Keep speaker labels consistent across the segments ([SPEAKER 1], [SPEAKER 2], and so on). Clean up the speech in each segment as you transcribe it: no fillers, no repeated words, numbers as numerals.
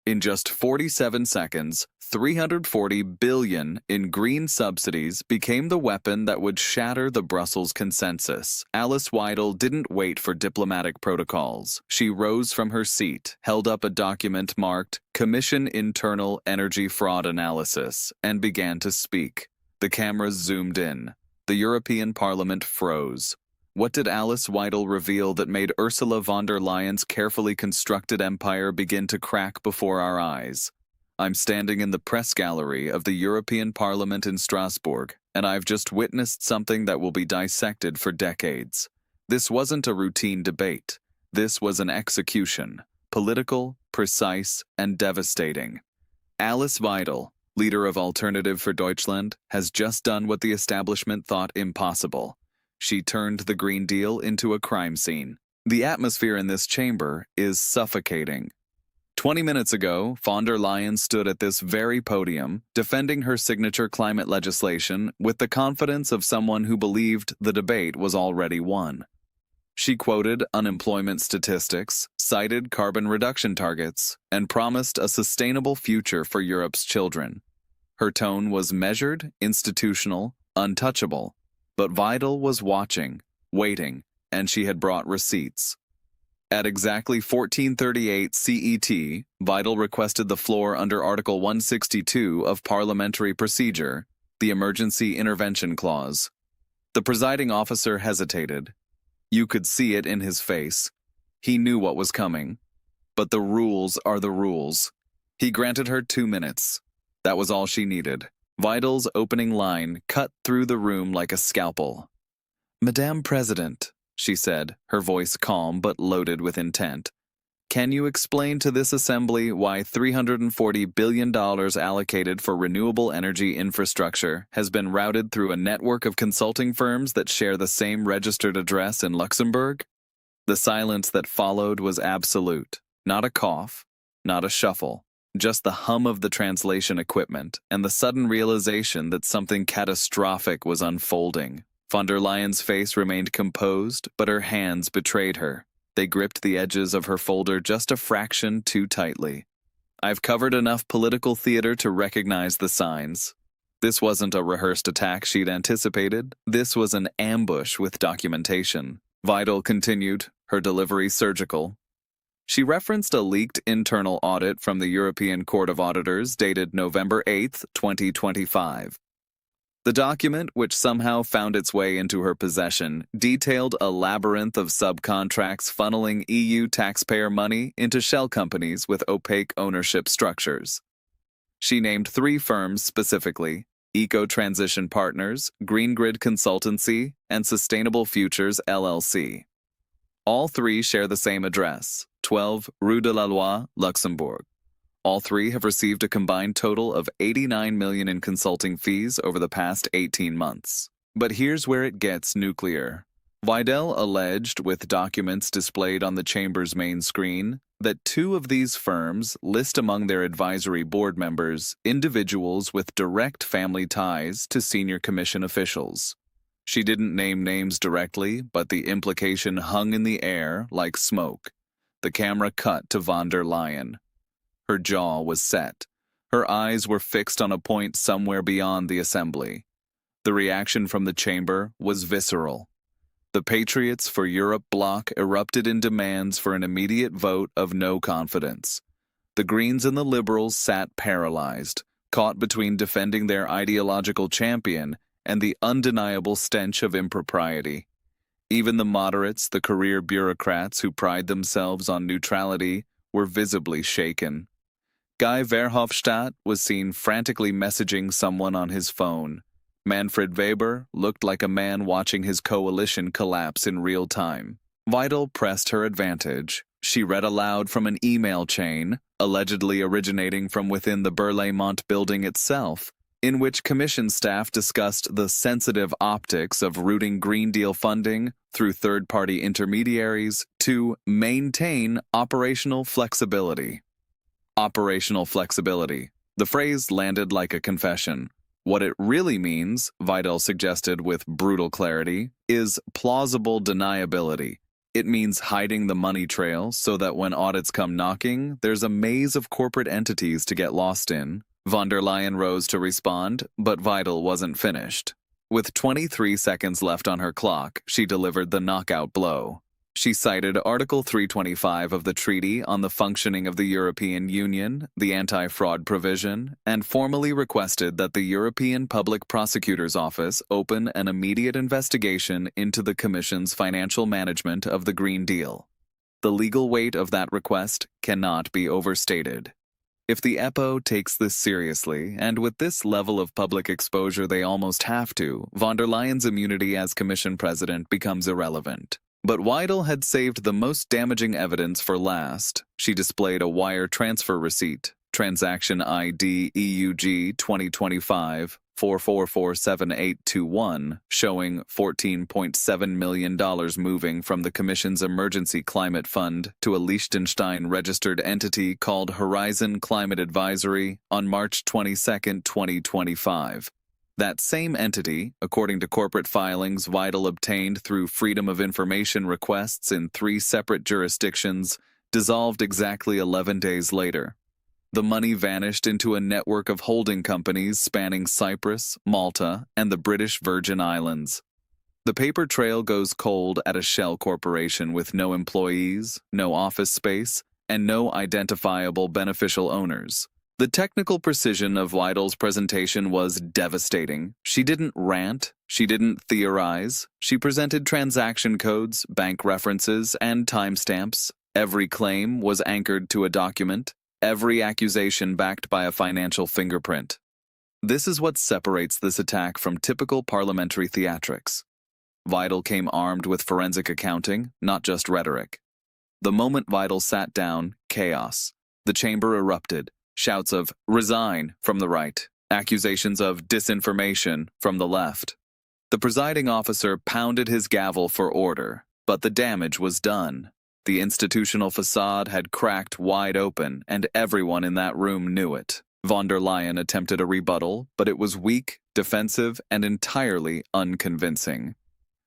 [SPEAKER 1] In just 47 seconds, 340 billion in green subsidies became the weapon that would shatter the Brussels consensus. Alice Weidel didn't wait for diplomatic protocols. She rose from her seat, held up a document marked Commission Internal Energy Fraud Analysis, and began to speak. The cameras zoomed in. The European Parliament froze. What did Alice Weidel reveal that made Ursula von der Leyen's carefully constructed empire begin to crack before our eyes? I'm standing in the press gallery of the European Parliament in Strasbourg, and I've just witnessed something that will be dissected for decades. This wasn't a routine debate. This was an execution, political, precise, and devastating. Alice Weidel, leader of Alternative for Deutschland, has just done what the establishment thought impossible. She turned the Green Deal into a crime scene. The atmosphere in this chamber is suffocating. 20 minutes ago, von der Leyen stood at this very podium, defending her signature climate legislation with the confidence of someone who believed the debate was already won. She quoted unemployment statistics, cited carbon reduction targets, and promised a sustainable future for Europe's children. Her tone was measured, institutional, untouchable. But Weidel was watching, waiting, and she had brought receipts. At exactly 14:38 CET, Weidel requested the floor under Article 162 of Parliamentary Procedure, the Emergency Intervention Clause. The presiding officer hesitated. You could see it in his face. He knew what was coming. But the rules are the rules. He granted her 2 minutes. That was all she needed. Weidel's opening line cut through the room like a scalpel. "Madame President," she said, her voice calm but loaded with intent, "can you explain to this assembly why $340 billion allocated for renewable energy infrastructure has been routed through a network of consulting firms that share the same registered address in Luxembourg?" The silence that followed was absolute. Not a cough, not a shuffle. Just the hum of the translation equipment and the sudden realization that something catastrophic was unfolding. Von der Leyen's face remained composed, but her hands betrayed her. They gripped the edges of her folder just a fraction too tightly. I've covered enough political theater to recognize the signs. This wasn't a rehearsed attack she'd anticipated. This was an ambush with documentation. Weidel continued, her delivery surgical. She referenced a leaked internal audit from the European Court of Auditors dated November 8, 2025. The document, which somehow found its way into her possession, detailed a labyrinth of subcontracts funneling EU taxpayer money into shell companies with opaque ownership structures. She named 3 firms specifically: Eco Transition Partners, Green Grid Consultancy, and Sustainable Futures LLC. All 3 share the same address, 12 Rue de la Loi, Luxembourg. All 3 have received a combined total of $89 million in consulting fees over the past 18 months. But here's where it gets nuclear. Weidel alleged, with documents displayed on the chamber's main screen, that 2 of these firms list among their advisory board members individuals with direct family ties to senior commission officials. She didn't name names directly, but the implication hung in the air like smoke. The camera cut to von der Leyen. Her jaw was set. Her eyes were fixed on a point somewhere beyond the assembly. The reaction from the chamber was visceral. The Patriots for Europe bloc erupted in demands for an immediate vote of no confidence. The Greens and the Liberals sat paralyzed, caught between defending their ideological champion and the undeniable stench of impropriety. Even the moderates, the career bureaucrats who pride themselves on neutrality, were visibly shaken. Guy Verhofstadt was seen frantically messaging someone on his phone. Manfred Weber looked like a man watching his coalition collapse in real time. Weidel pressed her advantage. She read aloud from an email chain, allegedly originating from within the Berlaymont building itself, in which Commission staff discussed the sensitive optics of routing Green Deal funding through third-party intermediaries to maintain operational flexibility. Operational flexibility. The phrase landed like a confession. What it really means, Weidel suggested with brutal clarity, is plausible deniability. It means hiding the money trail so that when audits come knocking, there's a maze of corporate entities to get lost in. Von der Leyen rose to respond, but Weidel wasn't finished. With 23 seconds left on her clock, she delivered the knockout blow. She cited Article 325 of the Treaty on the Functioning of the European Union, the anti-fraud provision, and formally requested that the European Public Prosecutor's Office open an immediate investigation into the Commission's financial management of the Green Deal. The legal weight of that request cannot be overstated. If the EPO takes this seriously, and with this level of public exposure they almost have to, von der Leyen's immunity as Commission President becomes irrelevant. But Weidel had saved the most damaging evidence for last. She displayed a wire transfer receipt, transaction ID EUG 2025-444781, showing $14.7 million moving from the Commission's Emergency Climate Fund to a Liechtenstein-registered entity called Horizon Climate Advisory on March 22, 2025. That same entity, according to corporate filings Weidel obtained through Freedom of Information requests in 3 separate jurisdictions, dissolved exactly 11 days later. The money vanished into a network of holding companies spanning Cyprus, Malta, and the British Virgin Islands. The paper trail goes cold at a shell corporation with no employees, no office space, and no identifiable beneficial owners. The technical precision of Weidel's presentation was devastating. She didn't rant, she didn't theorize, she presented transaction codes, bank references, and timestamps. Every claim was anchored to a document, every accusation backed by a financial fingerprint. This is what separates this attack from typical parliamentary theatrics. Weidel came armed with forensic accounting, not just rhetoric. The moment Weidel sat down, chaos. The chamber erupted. Shouts of "resign" from the right, accusations of disinformation from the left. The presiding officer pounded his gavel for order, but the damage was done. The institutional facade had cracked wide open, and everyone in that room knew it. Von der Leyen attempted a rebuttal, but it was weak, defensive, and entirely unconvincing.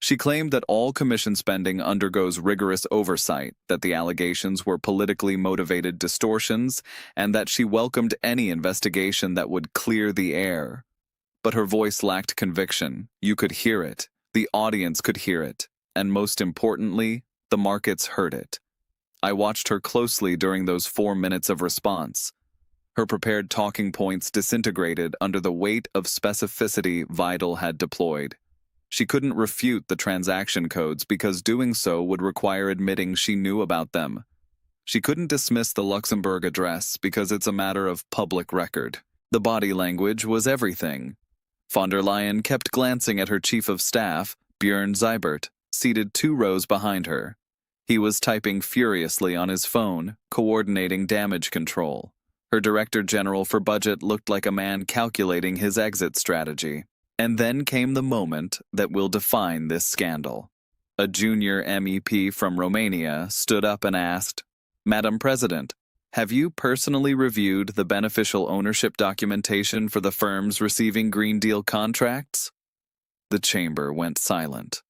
[SPEAKER 1] She claimed that all Commission spending undergoes rigorous oversight, that the allegations were politically motivated distortions, and that she welcomed any investigation that would clear the air. But her voice lacked conviction. You could hear it. The audience could hear it. And most importantly, the markets heard it. I watched her closely during those 4 minutes of response. Her prepared talking points disintegrated under the weight of specificity Weidel had deployed. She couldn't refute the transaction codes because doing so would require admitting she knew about them. She couldn't dismiss the Luxembourg address because it's a matter of public record. The body language was everything. Von der Leyen kept glancing at her chief of staff, Björn Seibert, seated 2 rows behind her. He was typing furiously on his phone, coordinating damage control. Her Director General for Budget looked like a man calculating his exit strategy. And then came the moment that will define this scandal. A junior MEP from Romania stood up and asked, "Madam President, have you personally reviewed the beneficial ownership documentation for the firms receiving Green Deal contracts?" The chamber went silent.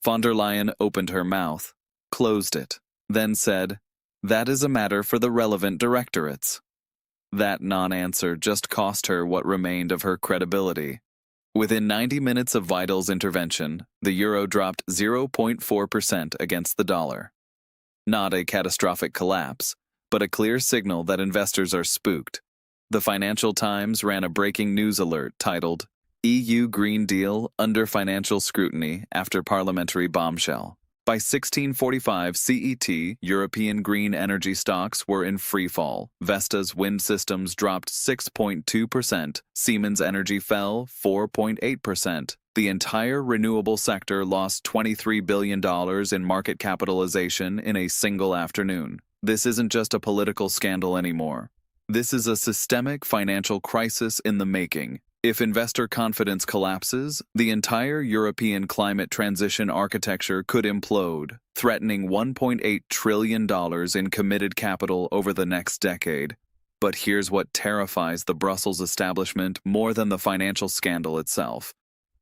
[SPEAKER 1] Von der Leyen opened her mouth, closed it, then said, "That is a matter for the relevant directorates." That non-answer just cost her what remained of her credibility. Within 90 minutes of Weidel's intervention, the euro dropped 0.4% against the dollar. Not a catastrophic collapse, but a clear signal that investors are spooked. The Financial Times ran a breaking news alert titled, "EU Green Deal Under Financial Scrutiny After Parliamentary Bombshell." By 1645 CET, European green energy stocks were in freefall. Vestas wind systems dropped 6.2%, Siemens Energy fell 4.8%. The entire renewable sector lost $23 billion in market capitalization in a single afternoon. This isn't just a political scandal anymore. This is a systemic financial crisis in the making. If investor confidence collapses, the entire European climate transition architecture could implode, threatening $1.8 trillion in committed capital over the next decade. But here's what terrifies the Brussels establishment more than the financial scandal itself.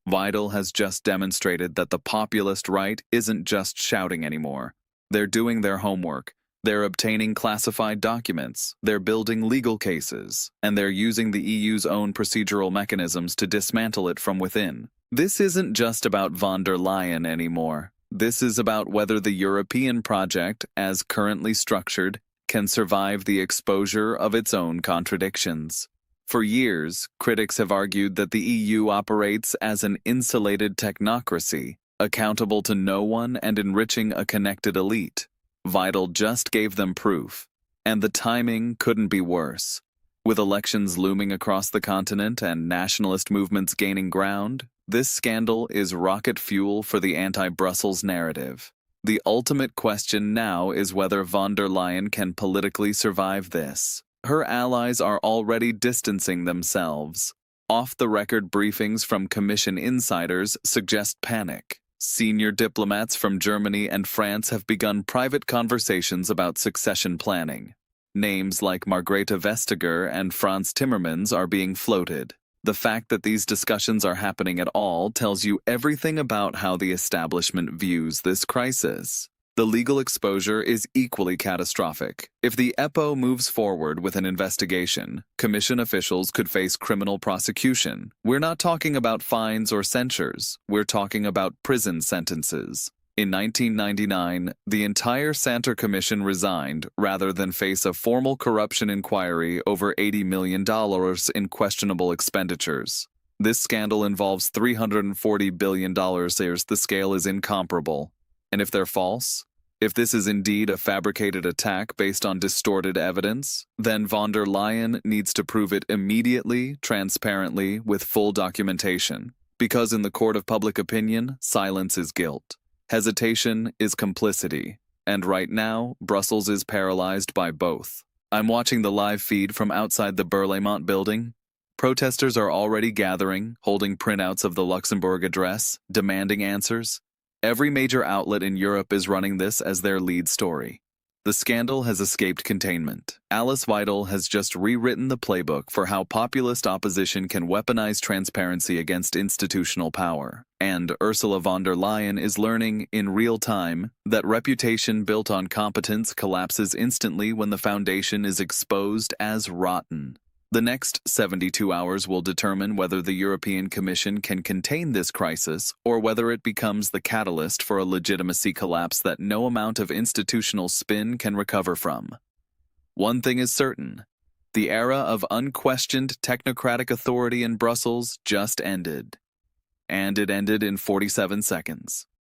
[SPEAKER 1] Weidel has just demonstrated that the populist right isn't just shouting anymore. They're doing their homework. They're obtaining classified documents, they're building legal cases, and they're using the EU's own procedural mechanisms to dismantle it from within. This isn't just about von der Leyen anymore. This is about whether the European project, as currently structured, can survive the exposure of its own contradictions. For years, critics have argued that the EU operates as an insulated technocracy, accountable to no one and enriching a connected elite. Weidel just gave them proof, and the timing couldn't be worse. With elections looming across the continent and nationalist movements gaining ground, this scandal is rocket fuel for the anti-Brussels narrative. The ultimate question now is whether von der Leyen can politically survive this. Her allies are already distancing themselves. Off-the-record briefings from Commission insiders suggest panic. Senior diplomats from Germany and France have begun private conversations about succession planning. Names like Margrethe Vestager and Franz Timmermans are being floated. The fact that these discussions are happening at all tells you everything about how the establishment views this crisis. The legal exposure is equally catastrophic. If the EPO moves forward with an investigation, Commission officials could face criminal prosecution. We're not talking about fines or censures. We're talking about prison sentences. In 1999, the entire Santer Commission resigned rather than face a formal corruption inquiry over $80 million in questionable expenditures. This scandal involves $340 billion. The scale is incomparable. And if they're false, if this is indeed a fabricated attack based on distorted evidence, then von der Leyen needs to prove it immediately, transparently, with full documentation. Because in the court of public opinion, silence is guilt. Hesitation is complicity. And right now, Brussels is paralyzed by both. I'm watching the live feed from outside the Berlaymont building. Protesters are already gathering, holding printouts of the Luxembourg address, demanding answers. Every major outlet in Europe is running this as their lead story. The scandal has escaped containment. Alice Weidel has just rewritten the playbook for how populist opposition can weaponize transparency against institutional power. And Ursula von der Leyen is learning, in real time, that reputation built on competence collapses instantly when the foundation is exposed as rotten. The next 72 hours will determine whether the European Commission can contain this crisis or whether it becomes the catalyst for a legitimacy collapse that no amount of institutional spin can recover from. One thing is certain: the era of unquestioned technocratic authority in Brussels just ended. And it ended in 47 seconds.